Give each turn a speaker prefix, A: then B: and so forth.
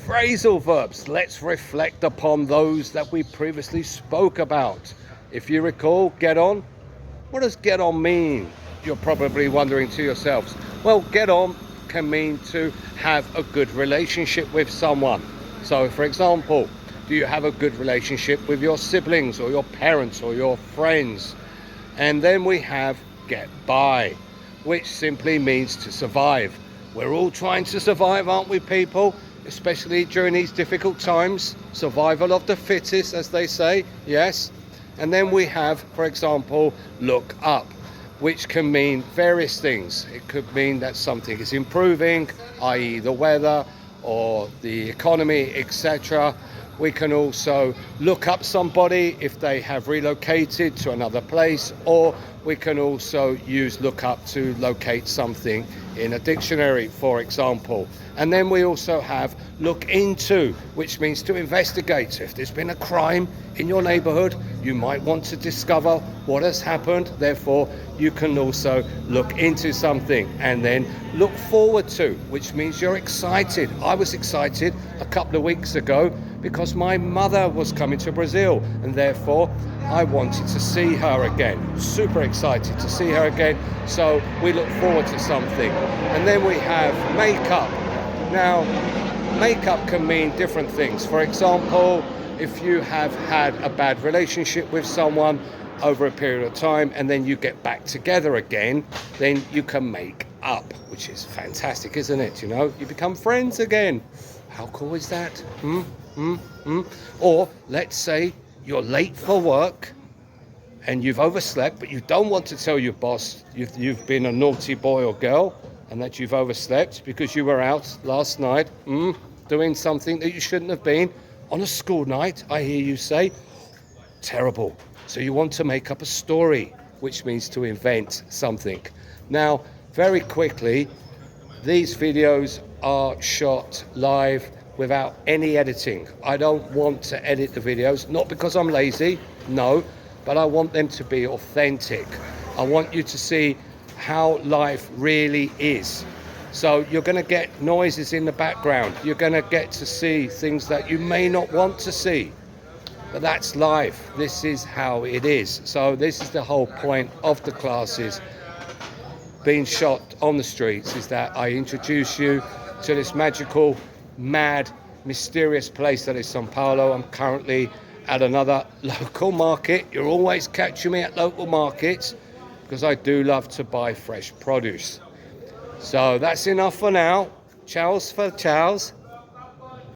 A: Phrasal verbs. Let's reflect upon those that we previously spoke about. If you recall, get on. What does get on mean? You're probably wondering to yourselves. Well, get on can mean to have a good relationship with someone. So, for example, do you have a good relationship with your siblings or your parents or your friends? And then we have get by, which simply means to survive. We're all trying to survive, aren't we, people? Especially during these difficult times. Survival of the fittest, as they say, yes. And then we have, for example, look up, which can mean various things. It could mean that something is improving, i.e. the weather or the economy, etc. We can also look up somebody if they have relocated to another place, or we can also use look up to locate something in a dictionary, for example. And then we also have look into, which means to investigate. If there's been a crime in your neighborhood, you might want to discover what has happened. Therefore, you can also look into something. And then look forward to, which means you're excited. I was excited a couple of weeks ago because my mother was coming to Brazil, and therefore I wanted to see her again. Super excited to see her again. So we look forward to something. And then we have makeup. Now, makeup can mean different things. For example, if you have had a bad relationship with someone over a period of time and then you get back together again, then you can make up, which is fantastic, isn't it? You know, you become friends again. How cool is that? Or let's say you're late for work and you've overslept, but you don't want to tell your boss you've been a naughty boy or girl and that you've overslept because you were out last night doing something that you shouldn't have been on a school night, I hear you say. Terrible. So you want to make up a story, which means to invent something. Now, very quickly, these videos are shot live without any editing. I don't want to edit the videos, not because I'm lazy, no, but I want them to be authentic. I want you to see how life really is. So you're going to get noises in the background. You're going to get to see things that you may not want to see. But that's life. This is how it is. So this is the whole point of the classes being shot on the streets, is that I introduce you to this magical, mad, mysterious place that is Sao Paulo. I'm currently at another local market. You're always catching me at local markets because I do love to buy fresh produce. So that's enough for now. Ciao for ciao.